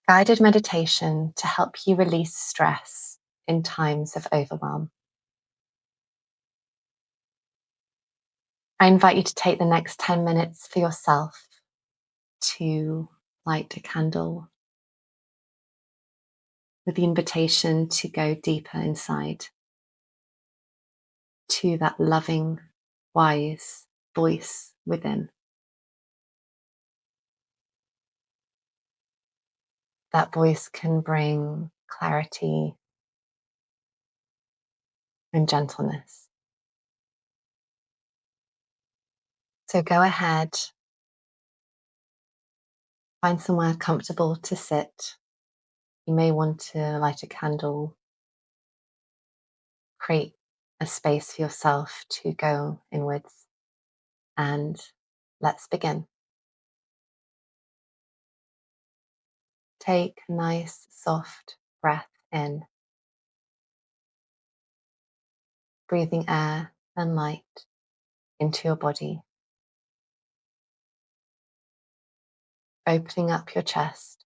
Guided meditation to help you release stress in times of overwhelm. I invite you to take the next 10 minutes for yourself to light a candle with the invitation to go deeper inside to that loving, wise voice within. That voice can bring clarity and gentleness. So go ahead, find somewhere comfortable to sit. You may want to light a candle, create a space for yourself to go inwards, and let's begin. Take a nice, soft breath in, breathing air and light into your body, opening up your chest,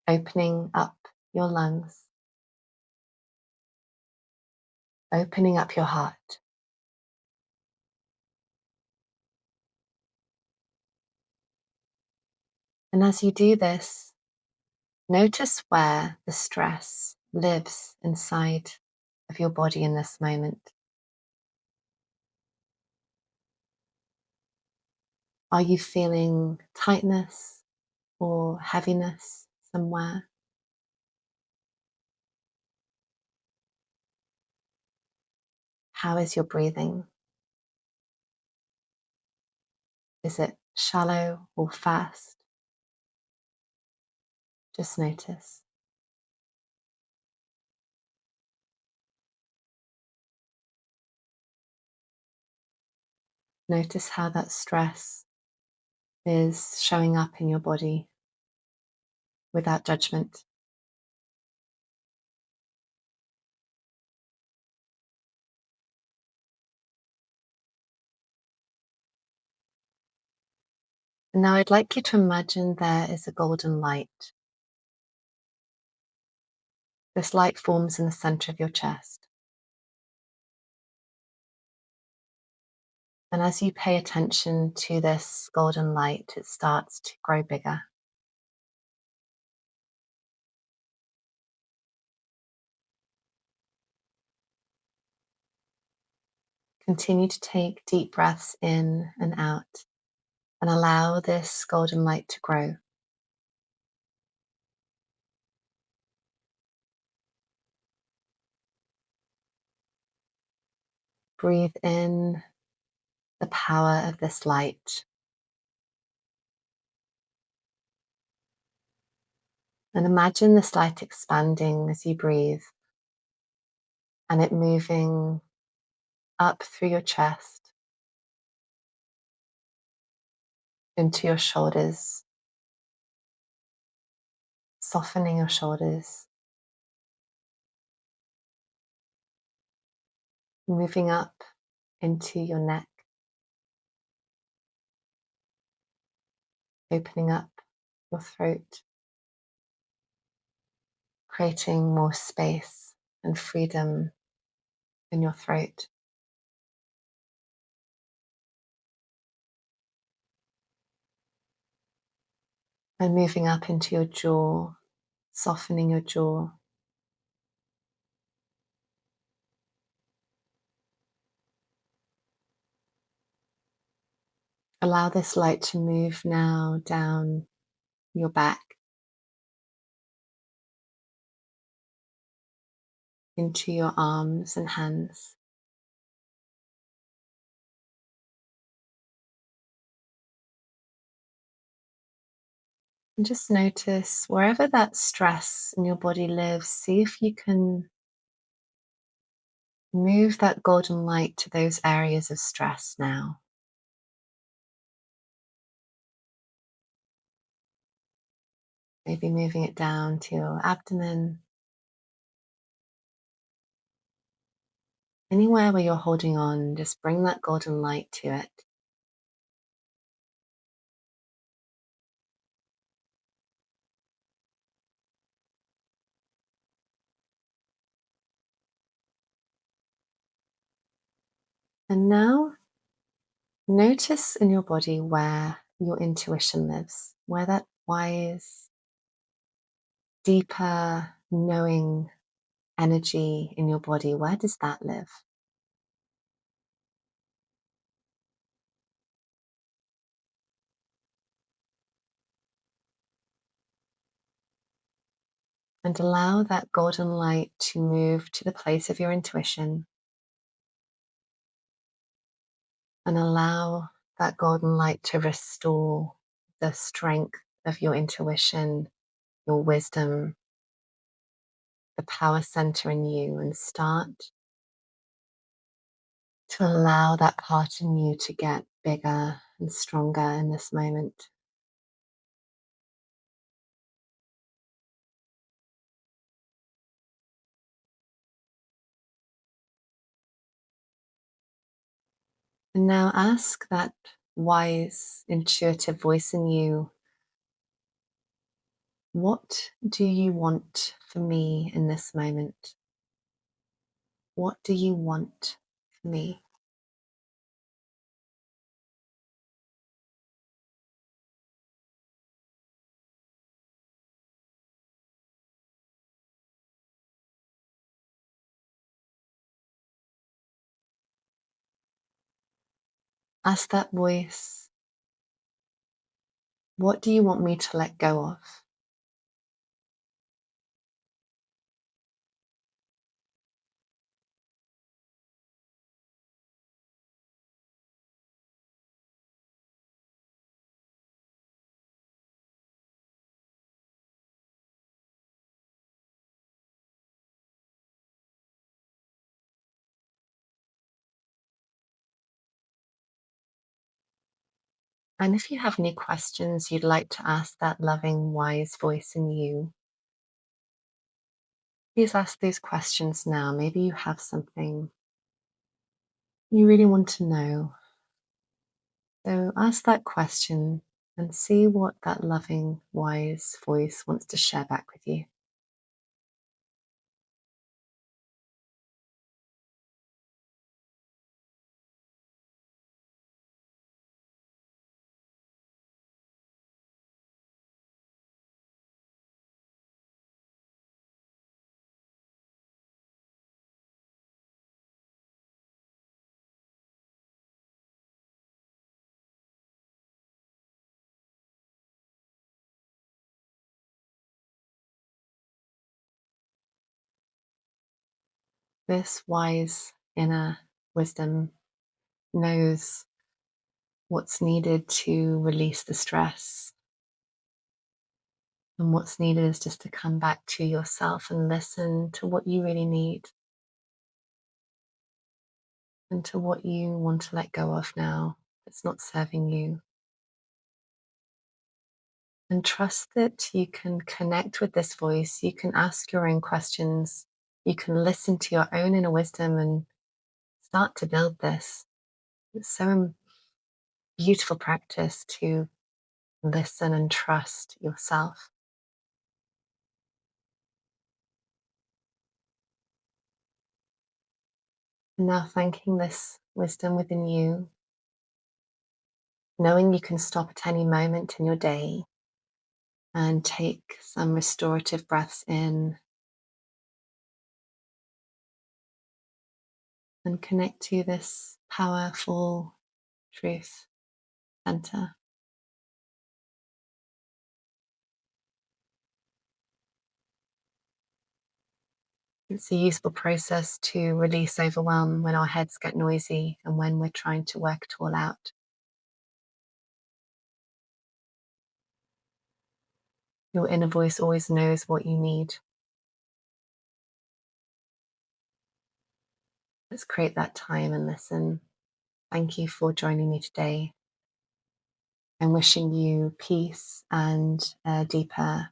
opening up your lungs, opening up your heart. And as you do this, notice where the stress lives inside of your body in this moment. Are you feeling tightness or heaviness somewhere? How is your breathing? Is it shallow or fast? Just notice. Notice how that stress is showing up in your body without judgment. And now I'd like you to imagine there is a golden light. This light forms in the center of your chest. And as you pay attention to this golden light, it starts to grow bigger. Continue to take deep breaths in and out and allow this golden light to grow. Breathe in the power of this light and imagine this light expanding as you breathe and it moving up through your chest into your shoulders, softening your shoulders, moving up into your neck, opening up your throat, creating more space and freedom in your throat. And moving up into your jaw, softening your jaw. Allow this light to move now down your back, into your arms and hands. And just notice wherever that stress in your body lives, see if you can move that golden light to those areas of stress now. Maybe moving it down to your abdomen, anywhere where you're holding on, just bring that golden light to it. And now notice in your body where your intuition lives, where that wise, deeper, knowing energy in your body, where does that live? And allow that golden light to move to the place of your intuition, and allow that golden light to restore the strength of your intuition, your wisdom, the power center in you, and start to allow that part in you to get bigger and stronger in this moment. And now ask that wise, intuitive voice in you, what do you want for me in this moment? What do you want for me? Ask that voice, what do you want me to let go of? And if you have any questions you'd like to ask that loving, wise voice in you, please ask those questions now. Maybe you have something you really want to know. So ask that question and see what that loving, wise voice wants to share back with you. This wise inner wisdom knows what's needed to release the stress. And what's needed is just to come back to yourself and listen to what you really need and to what you want to let go of now that's not serving you. And trust that you can connect with this voice. You can ask your own questions. You can listen to your own inner wisdom and start to build this. It's so beautiful practice to listen and trust yourself. And now thanking this wisdom within you, knowing you can stop at any moment in your day and take some restorative breaths in and connect to this powerful truth center. It's a useful process to release overwhelm when our heads get noisy and when we're trying to work it all out. Your inner voice always knows what you need. Let's create that time and listen. Thank you for joining me today. I'm wishing you peace and a deeper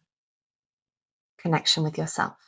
connection with yourself.